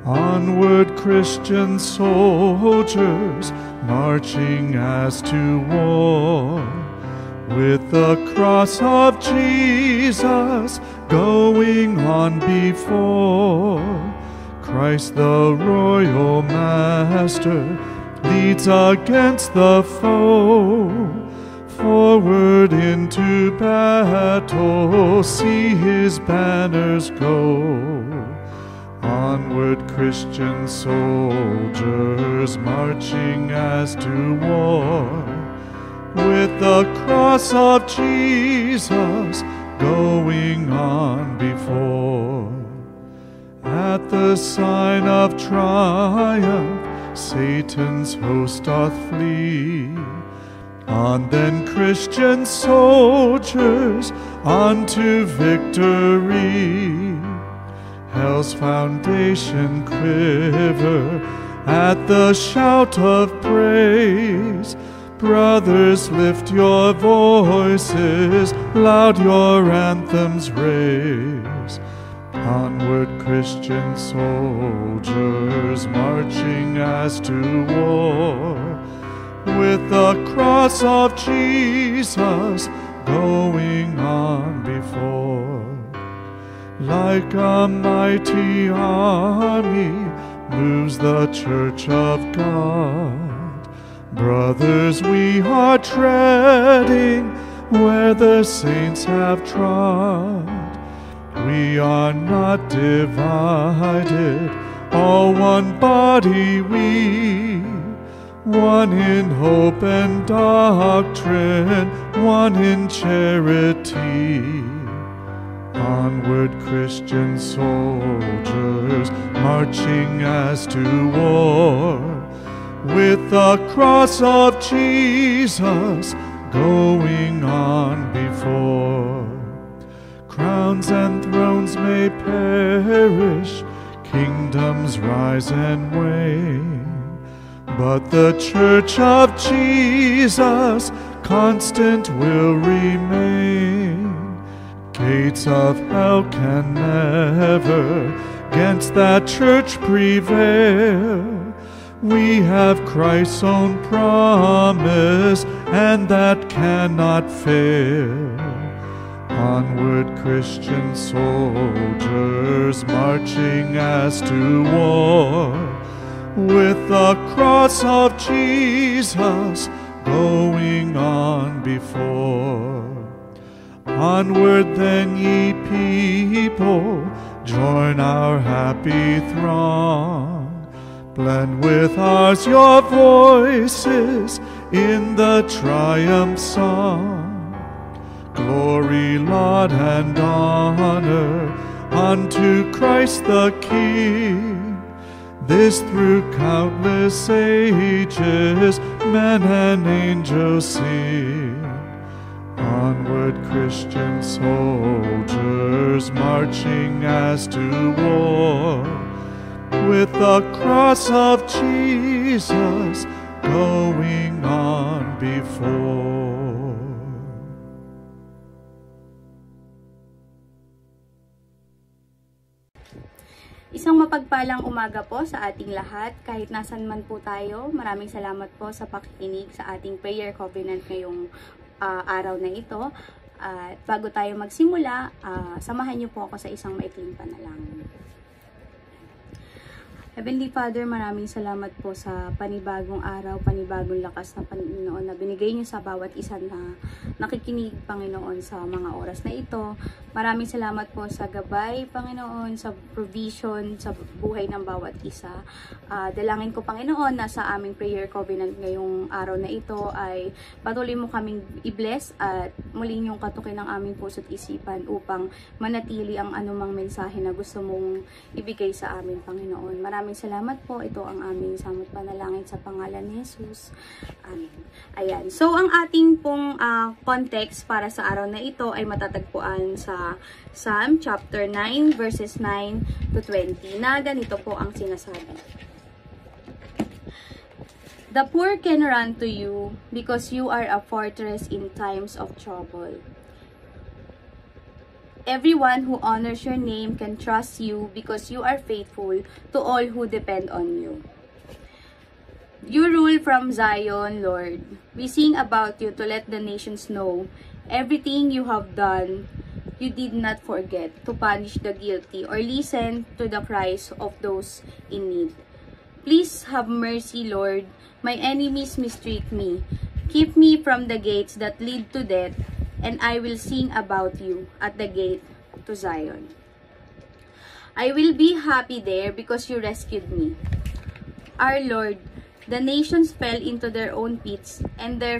Onward, Christian soldiers, marching as to war, with the cross of Jesus going on before. Christ the royal master leads against the foe. Forward into battle, see his banners go. Onward, Christian soldiers, marching as to war, with the cross of Jesus going on before. At the sign of triumph, Satan's host doth flee. On then, Christian soldiers, unto victory. Hell's foundation quiver at the shout of praise. Brothers, lift your voices, loud your anthems raise. Onward, Christian soldiers, marching as to war, with the cross of Jesus going on before. Like a mighty army moves the church of God. Brothers, we are treading where the saints have trod. We are not divided, all one body we, one in hope and doctrine, one in charity. Onward, Christian soldiers, marching as to war, with the cross of Jesus going on before. Crowns and thrones may perish, kingdoms rise and wane, but the church of Jesus constant will remain. Gates of hell can never against that church prevail. We have Christ's own promise, and that cannot fail. Onward, Christian soldiers, marching as to war, with the cross of Jesus going on before. Onward then, ye people, join our happy throng. Blend with ours your voices in the triumph song. Glory, laud, and honor unto Christ the King. This through countless ages men and angels sing. Onward, Christian soldiers, marching as to war, with the cross of Jesus going on before. Isang mapagpalang umaga po sa ating lahat. Kahit nasan man po tayo, maraming salamat po sa pakikinig sa ating prayer covenant ngayong araw na ito. At bago tayo magsimula, samahan niyo po ako sa isang maikling panalangin. Heavenly Father, maraming salamat po sa panibagong araw, panibagong lakas na Panginoon na binigay niyo sa bawat isa na nakikinig, Panginoon, sa mga oras na ito. Maraming salamat po sa gabay, Panginoon, sa provision, sa buhay ng bawat isa. Dalangin ko, Panginoon, na sa aming prayer covenant ngayong araw na ito ay patuloy mo kaming i-bless at muling yung katukin ng aming puso't isipan upang manatili ang anumang mensahe na gusto mong ibigay sa amin, Panginoon. Maraming salamat po. Ito ang aming samot panalangin sa pangalan ni Jesus. Amen. Ayan. So, ang ating pong context para sa araw na ito ay matatagpuan sa Psalm chapter 9 verses 9 to 20 na ganito po ang sinasabi. The poor can run to you because you are a fortress in times of trouble. everyone who honors your name can trust you because you are faithful to all who depend on you. You rule from Zion, Lord. We sing about you to let the nations know everything you have done. You did not forget to punish the guilty or listen to the cries of those in need. Please have mercy, Lord. My enemies mistreat me. Keep me from the gates that lead to death, and I will sing about you at the gate to Zion. I will be happy there because you rescued me. Our Lord, the nations fell into their own pits, and their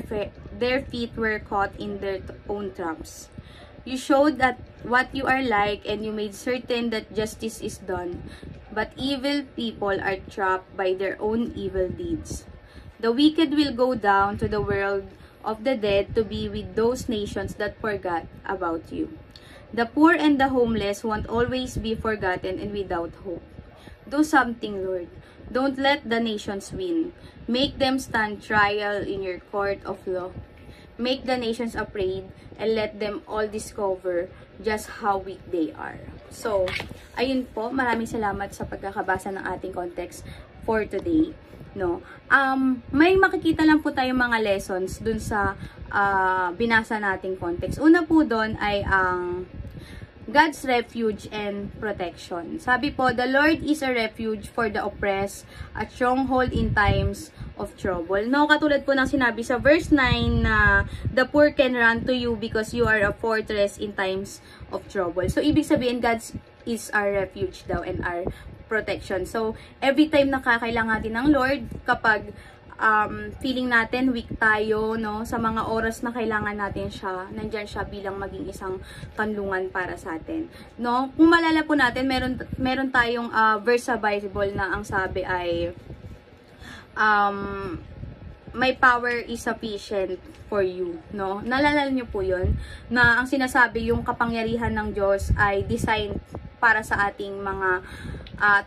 feet were caught in their own traps. You showed that what you are like, and you made certain that justice is done. But evil people are trapped by their own evil deeds. The wicked will go down to the world of the dead to be with those nations that forgot about you. The poor and the homeless won't always be forgotten and without hope. Do something, Lord. Don't let the nations win. Make them stand trial in your court of law. Make the nations afraid and let them all discover just how weak they are. So, ayun po. Maraming salamat sa pagkakabasa ng ating context for today. No? May makikita lang po tayong mga lessons dun sa binasa nating context. Una po doon ay ang God's refuge and protection. Sabi po, the Lord is a refuge for the oppressed, a stronghold in times of trouble. No, katulad po ng sinabi sa verse 9 na the poor can run to you because you are a fortress in times of trouble. So, ibig sabihin, God is our refuge daw and our protection. So, every time nakakailangan natin ng Lord, kapag feeling natin weak tayo, no, sa mga oras na kailangan natin siya, nandyan siya bilang maging isang kanlungan para sa atin. No? Kung malala po natin, meron tayong verse sa Bible na ang sabi ay my power is sufficient for you, no? Nalala niyo po 'yon na ang sinasabi yung kapangyarihan ng Diyos ay designed para sa ating mga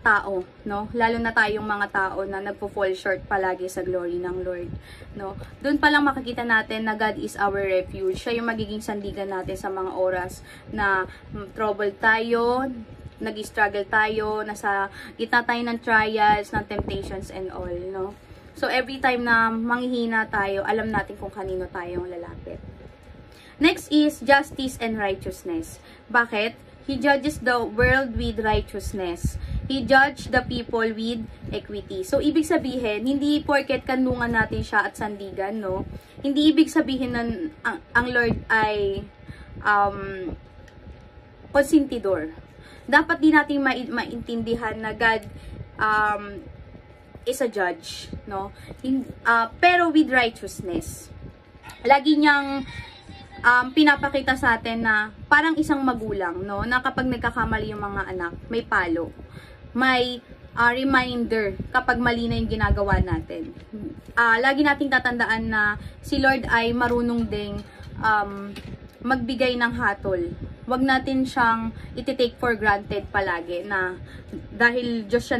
tao, no? Lalo na tayong mga tao na nagpo-fall short palagi sa glory ng Lord, no? Doon pa lang makikita natin na God is our refuge. Siya yung magiging sandigan natin sa mga oras na trouble tayo, nag-struggle tayo, nasa gitna tayo ng trials, ng temptations and all, no? So, every time na manghihina tayo, alam natin kung kanino tayong lalapit. Next is justice and righteousness. Bakit? He judges the world with righteousness. He judged the people with equity. So, ibig sabihin, hindi porket kanlungan natin siya at sandigan, no? Hindi ibig sabihin na ang Lord ay konsentidor. Dapat din natin maintindihan na God is a judge, no? Pero with righteousness. Lagi niyang pinapakita sa atin na parang isang magulang, no? Na kapag nagkakamali yung mga anak, may palo. May reminder kapag mali na yung ginagawa natin. Lagi nating tatandaan na si Lord ay marunong ding magbigay ng hatol. Huwag natin siyang iti-take for granted palagi na dahil Diyos siya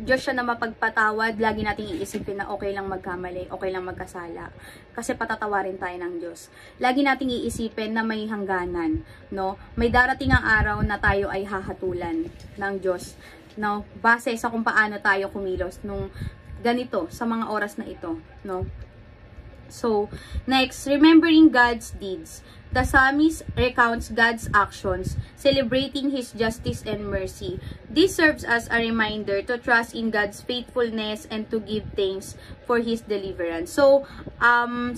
Diyos siya na mapagpatawad, lagi nating iisipin na okay lang magkamali, okay lang magkasala. Kasi patatawarin tayo ng Diyos. Lagi nating iisipin na may hangganan, no? May darating ang araw na tayo ay hahatulan ng Diyos, no? Base sa kung paano tayo kumilos nung ganito, sa mga oras na ito, no? So, next, remembering God's deeds. The psalmist recounts God's actions, celebrating His justice and mercy. This serves as a reminder to trust in God's faithfulness and to give thanks for His deliverance. So,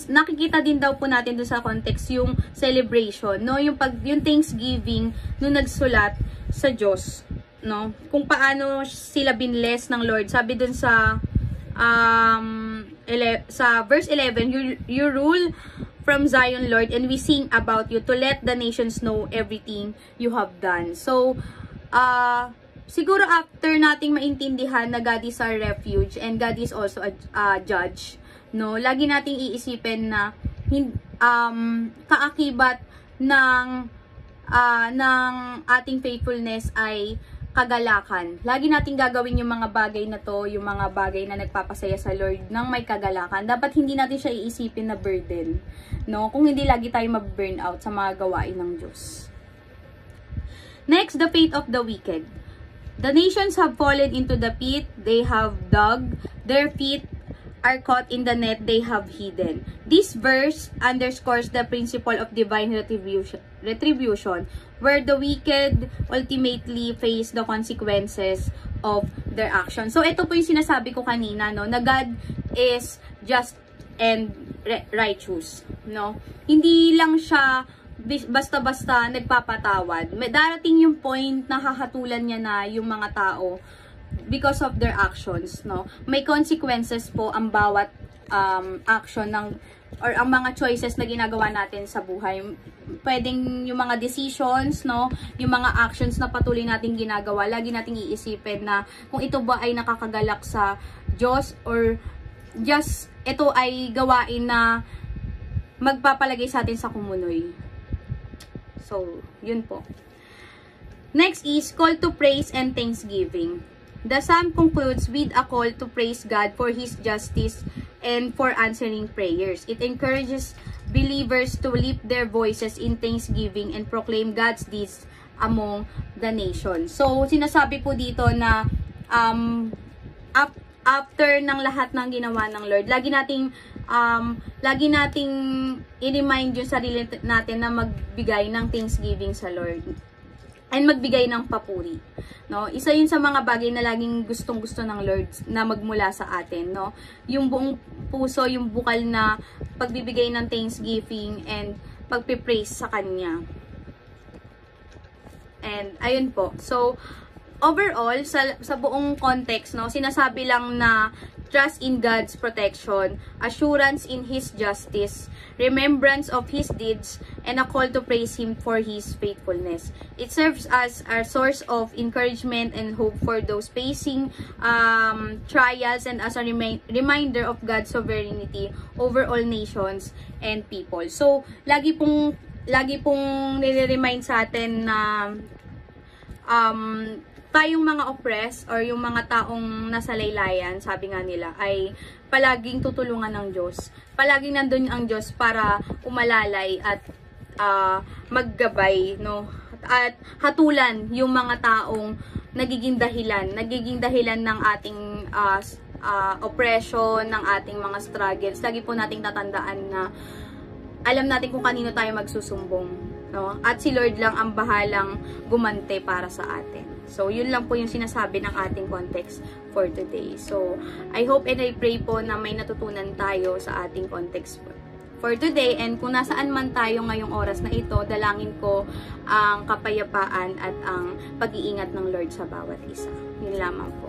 nakikita din daw po natin doon sa context yung celebration, no? Yung thanksgiving nung nagsulat sa Diyos, no? Kung paano sila binless ng Lord. Sabi doon sa verse 11, you rule from Zion, Lord, and we sing about you to let the nations know everything you have done. So, siguro after nating maintindihan na God is our refuge and God is also a judge, no? Lagi nating iisipin na kaakibat ng ating faithfulness ay kagalakan. Lagi nating gagawin yung mga bagay na to, yung mga bagay na nagpapasaya sa Lord ng may kagalakan. Dapat hindi natin siya iisipin na burden, no? Kung hindi lagi tayo mag-burn out sa mga gawain ng Diyos. Next, the fate of the wicked. The nations have fallen into the pit they have dug, their feet are caught in the net they have hidden. This verse underscores the principle of divine retribution, where the wicked ultimately face the consequences of their action. So, ito po yung sinasabi ko kanina, no, na God is just and righteous, no? Hindi lang siya basta-basta nagpapatawad. May darating yung point na hahatulan niya na yung mga tao because of their actions, no? May consequences po ang bawat action ng or ang mga choices na ginagawa natin sa buhay. Pwedeng yung mga decisions, no? Yung mga actions na patuloy nating ginagawa, lagi nating iisipin na kung ito ba ay nakakagalak sa Diyos or just ito ay gawain na magpapalagay sa atin sa kumunoy. So, yun po. Next is call to praise and thanksgiving. The psalm concludes with a call to praise God for His justice and for answering prayers. It encourages believers to lift their voices in thanksgiving and proclaim God's deeds among the nations. So, sinasabi po dito na after ng lahat ng ginawa ng Lord, lagi nating i-remind yung sarili natin na magbigay ng thanksgiving sa Lord and magbigay ng papuri, no? Isa yun sa mga bagay na laging gustong-gusto ng Lord na magmula sa atin, no? Yung buong puso, yung bukal na pagbibigay ng thanksgiving and pagpipraise sa Kanya. And ayun po. So, overall, sa buong context, no, sinasabi lang na trust in God's protection, assurance in His justice, remembrance of His deeds, and a call to praise Him for His faithfulness. It serves as a source of encouragement and hope for those facing trials and as a reminder of God's sovereignty over all nations and people. So, lagi pong nire-remind sa atin na tayong mga oppressed or yung mga taong nasa laylayan, sabi nga nila, ay palaging tutulungan ng Diyos. Palaging nandun ang Diyos para umalalay at maggabay, no? At hatulan yung mga taong nagiging dahilan ng ating oppression, ng ating mga struggles. Lagi po nating tatandaan na alam natin kung kanino tayo magsusumbong, no? At si Lord lang ang bahalang gumante para sa atin. So, yun lang po yung sinasabi ng ating context for today. So, I hope and I pray po na may natutunan tayo sa ating context for today. And kung nasaan man tayo ngayong oras na ito, dalangin ko ang kapayapaan at ang pag-iingat ng Lord sa bawat isa. Yun lamang po.